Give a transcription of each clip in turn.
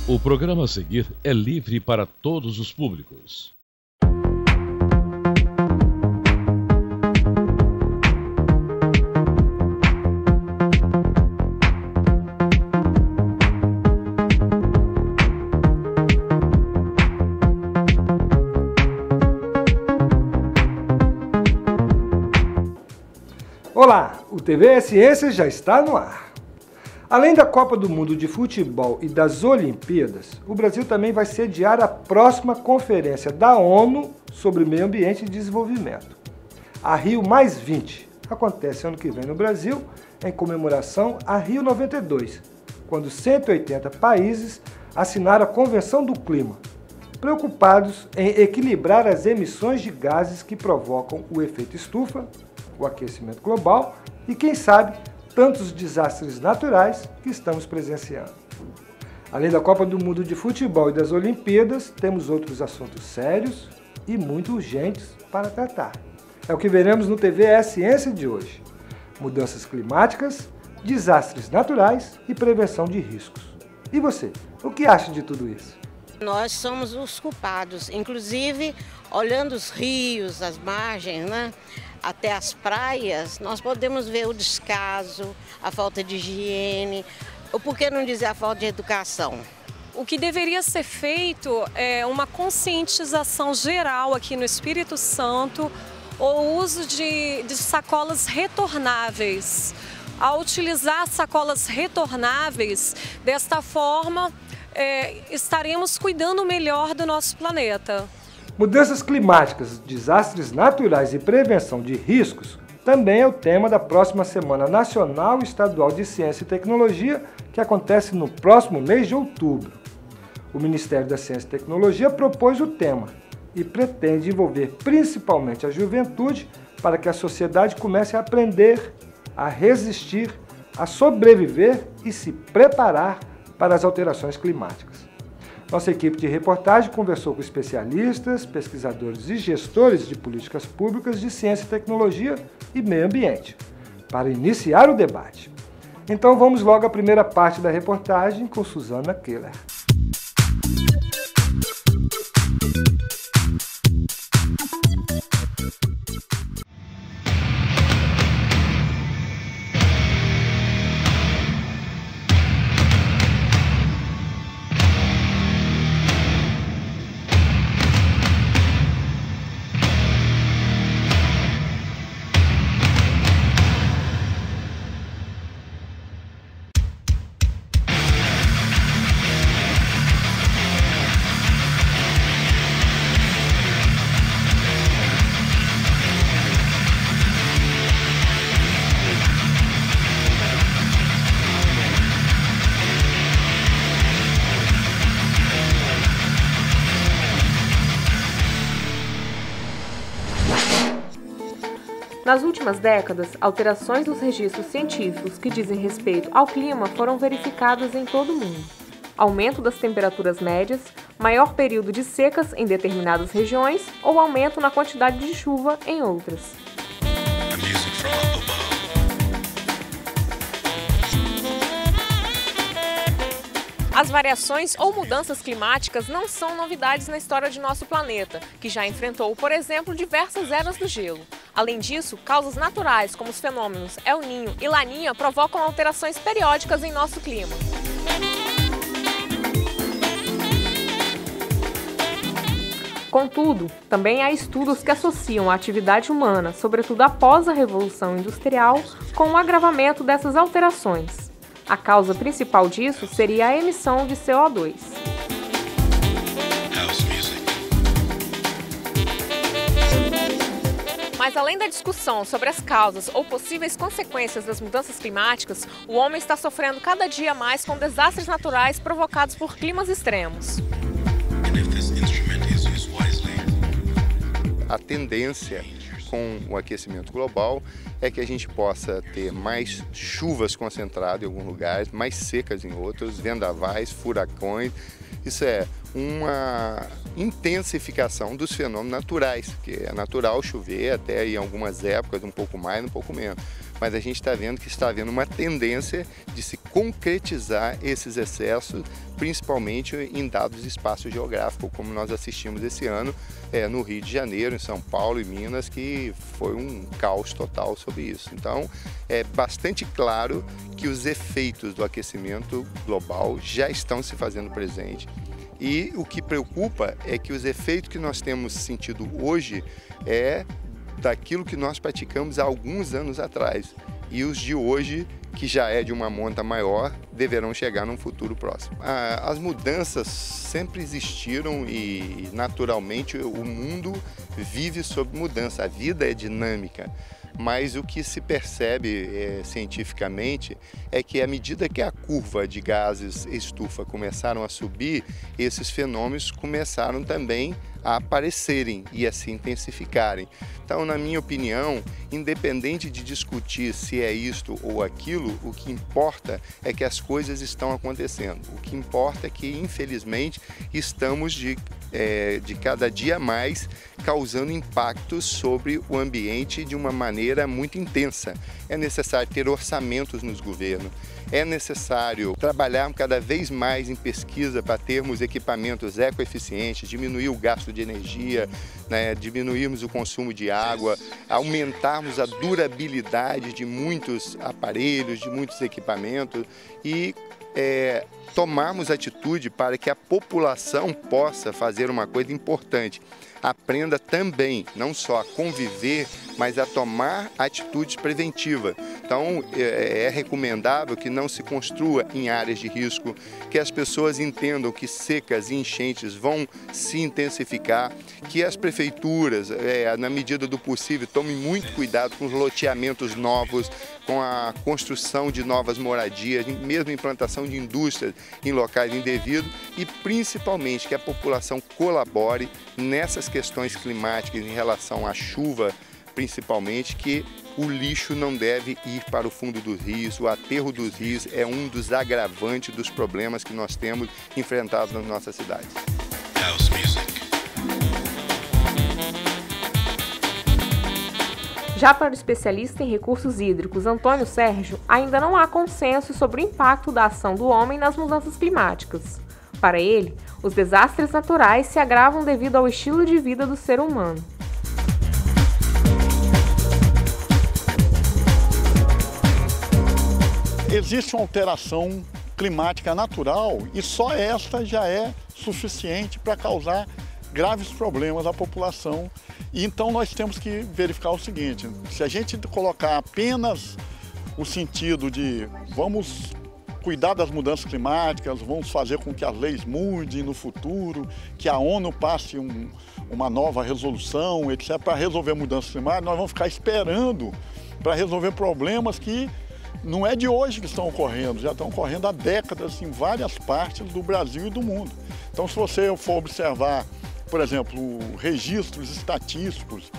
O programa a seguir é livre para todos os públicos. Olá, o TV Ciência já está no ar. Além da Copa do Mundo de Futebol e das Olimpíadas, o Brasil também vai sediar a próxima Conferência da ONU sobre Meio Ambiente e Desenvolvimento. A Rio+20 acontece ano que vem no Brasil, em comemoração a Rio 92, quando 180 países assinaram a Convenção do Clima, preocupados em equilibrar as emissões de gases que provocam o efeito estufa, o aquecimento global e, quem sabe, tantos desastres naturais que estamos presenciando. Além da Copa do Mundo de Futebol e das Olimpíadas, temos outros assuntos sérios e muito urgentes para tratar. É o que veremos no TV Ciência de hoje. Mudanças climáticas, desastres naturais e prevenção de riscos. E você, o que acha de tudo isso? Nós somos os culpados, inclusive olhando os rios, as margens, né? Até as praias, nós podemos ver o descaso, a falta de higiene, ou por que não dizer a falta de educação? O que deveria ser feito é uma conscientização geral aqui no Espírito Santo, o uso de sacolas retornáveis. Ao utilizar sacolas retornáveis, desta forma, estaremos cuidando melhor do nosso planeta. Mudanças climáticas, desastres naturais e prevenção de riscos também é o tema da próxima Semana Nacional e Estadual de Ciência e Tecnologia, que acontece no próximo mês de outubro. O Ministério da Ciência e Tecnologia propôs o tema e pretende envolver principalmente a juventude para que a sociedade comece a aprender, a resistir, a sobreviver e se preparar para as alterações climáticas. Nossa equipe de reportagem conversou com especialistas, pesquisadores e gestores de políticas públicas de ciência e tecnologia e meio ambiente, para iniciar o debate. Então vamos logo à primeira parte da reportagem com Suzana Keller. Nas últimas décadas, alterações nos registros científicos que dizem respeito ao clima foram verificadas em todo o mundo. Aumento das temperaturas médias, maior período de secas em determinadas regiões ou aumento na quantidade de chuva em outras. As variações ou mudanças climáticas não são novidades na história de nosso planeta, que já enfrentou, por exemplo, diversas eras do gelo. Além disso, causas naturais como os fenômenos El Niño e Laninha provocam alterações periódicas em nosso clima. Contudo, também há estudos que associam a atividade humana, sobretudo após a Revolução Industrial, com o agravamento dessas alterações. A causa principal disso seria a emissão de CO2. Mas além da discussão sobre as causas ou possíveis consequências das mudanças climáticas, o homem está sofrendo cada dia mais com desastres naturais provocados por climas extremos. A tendência com o aquecimento global é que a gente possa ter mais chuvas concentradas em alguns lugares, mais secas em outros, vendavais, furacões. Isso é uma intensificação dos fenômenos naturais, que é natural chover até em algumas épocas um pouco mais, um pouco menos. mas a gente está vendo que está havendo uma tendência de se concretizar esses excessos, principalmente em dados espaços geográficos, como nós assistimos esse ano no Rio de Janeiro, em São Paulo e Minas, que foi um caos total sobre isso. Então, é bastante claro que os efeitos do aquecimento global já estão se fazendo presente. E o que preocupa é que os efeitos que nós temos sentido hoje é daquilo que nós praticamos há alguns anos atrás. E os de hoje, que já é de uma monta maior, deverão chegar num futuro próximo. As mudanças sempre existiram e, naturalmente, o mundo vive sob mudança. A vida é dinâmica. Mas o que se percebe cientificamente é que à medida que a curva de gases estufa começaram a subir, esses fenômenos começaram também a aparecerem e a se intensificarem. Então, na minha opinião, independente de discutir se é isto ou aquilo, o que importa é que as coisas estão acontecendo. O que importa é que, infelizmente, estamos de cada dia mais causando impactos sobre o ambiente de uma maneira muito intensa. É necessário ter orçamentos nos governos, é necessário trabalhar cada vez mais em pesquisa para termos equipamentos ecoeficientes, diminuir o gasto de energia, né, diminuirmos o consumo de água, aumentarmos a durabilidade de muitos aparelhos, de muitos equipamentos e tomarmos atitude para que a população possa fazer uma coisa importante. Aprenda também, não só a conviver, mas a tomar atitudes preventivas. Então, é recomendável que não se construa em áreas de risco, que as pessoas entendam que secas e enchentes vão se intensificar, que as prefeituras, na medida do possível, tomem muito cuidado com os loteamentos novos, com a construção de novas moradias, mesmo implantação de indústrias em locais indevidos e, principalmente, que a população colabore nessas questões climáticas em relação à chuva, principalmente, que o lixo não deve ir para o fundo dos rios. O aterro dos rios é um dos agravantes dos problemas que nós temos enfrentados nas nossas cidades. House music. Já para o especialista em recursos hídricos Antônio Sérgio, ainda não há consenso sobre o impacto da ação do homem nas mudanças climáticas. Para ele, os desastres naturais se agravam devido ao estilo de vida do ser humano. Existe uma alteração climática natural e só esta já é suficiente para causar graves problemas à população. E então nós temos que verificar o seguinte: se a gente colocar apenas o sentido de vamos cuidar das mudanças climáticas, vamos fazer com que as leis mudem no futuro, que a ONU passe uma nova resolução, etc., para resolver mudanças climáticas, nós vamos ficar esperando para resolver problemas que não é de hoje que estão ocorrendo, já estão ocorrendo há décadas em várias partes do Brasil e do mundo. Então, se você for observar, por exemplo, registros estatísticos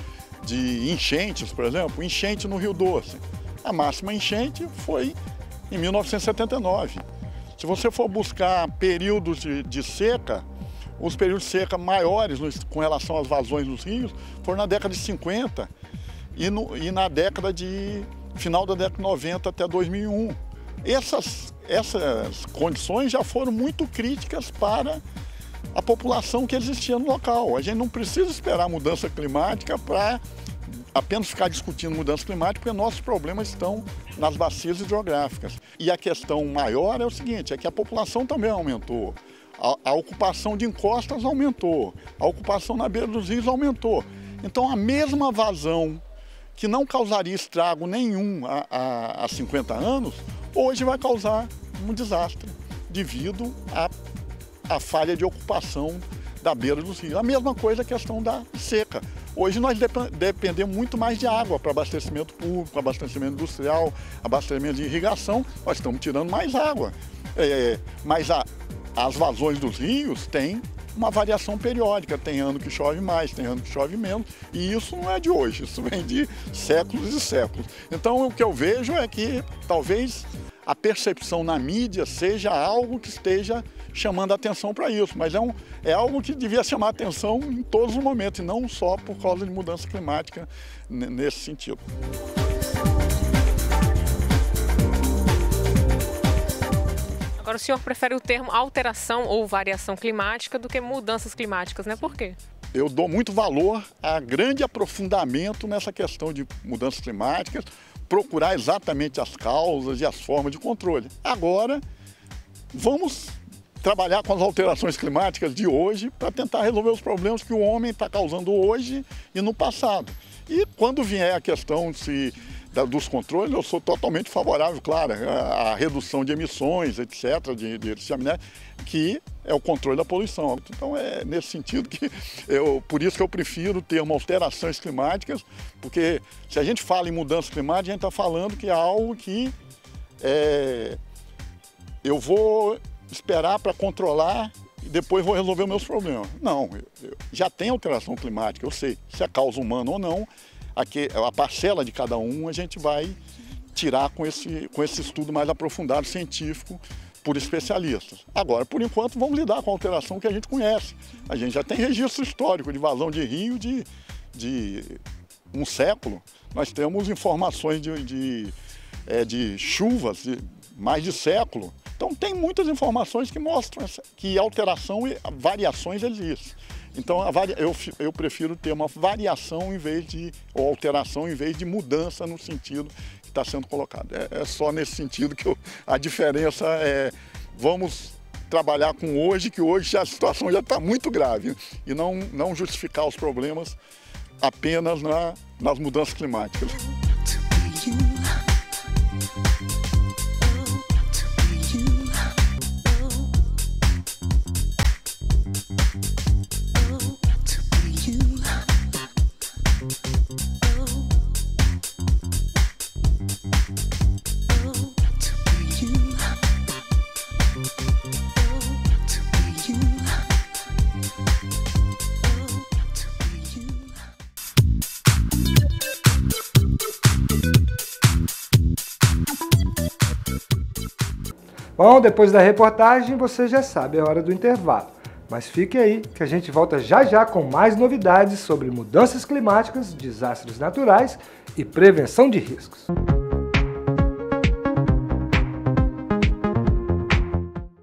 de enchentes, por exemplo, enchente no Rio Doce, a máxima enchente foi em 1979. Se você for buscar períodos de seca, os períodos de seca maiores com relação às vazões nos rios foram na década de 50 e na década final da década de 90 até 2001. Essas condições já foram muito críticas para a população que existia no local. A gente não precisa esperar a mudança climática para apenas ficar discutindo mudança climática, porque nossos problemas estão nas bacias hidrográficas. E a questão maior é o seguinte, é que a população também aumentou. A ocupação de encostas aumentou, a ocupação na beira dos rios aumentou. Então, a mesma vazão que não causaria estrago nenhum há 50 anos, hoje vai causar um desastre devido à falha de ocupação da beira dos rios. A mesma coisa a questão da seca. Hoje nós dependemos muito mais de água para abastecimento público, abastecimento industrial, abastecimento de irrigação, nós estamos tirando mais água. Mas as vazões dos rios têm uma variação periódica, tem ano que chove mais, tem ano que chove menos, e isso não é de hoje, isso vem de séculos e séculos. Então o que eu vejo é que talvez a percepção na mídia seja algo que esteja chamando a atenção para isso, mas é algo que devia chamar a atenção em todos os momentos, e não só por causa de mudança climática nesse sentido. Agora, o senhor prefere o termo alteração ou variação climática do que mudanças climáticas, né? Por quê? Eu dou muito valor a grande aprofundamento nessa questão de mudanças climáticas, procurar exatamente as causas e as formas de controle. Agora, vamos trabalhar com as alterações climáticas de hoje para tentar resolver os problemas que o homem está causando hoje e no passado. E quando vier a questão dos controles, eu sou totalmente favorável, claro, à redução de emissões, etc., de chaminé, que é o controle da poluição. Então é nesse sentido que por isso que eu prefiro o termo alterações climáticas, porque se a gente fala em mudança climática, a gente está falando que é algo que eu vou esperar para controlar e depois vou resolver os meus problemas. Não, já tem alteração climática, eu sei se é causa humana ou não. Aqui, a parcela de cada um a gente vai tirar com esse estudo mais aprofundado, científico, por especialistas. Agora, por enquanto, vamos lidar com a alteração que a gente conhece. A gente já tem registro histórico de vazão de rio de um século. Nós temos informações de chuvas de mais de século. Então, tem muitas informações que mostram que alteração e variações existem. Então, eu prefiro ter uma variação ou alteração em vez de mudança no sentido que está sendo colocado. É só nesse sentido que a diferença é, vamos trabalhar com hoje, que hoje a situação já está muito grave, e não justificar os problemas apenas nas mudanças climáticas. Bom, depois da reportagem você já sabe, é hora do intervalo. Mas fique aí que a gente volta já já com mais novidades sobre mudanças climáticas, desastres naturais e prevenção de riscos.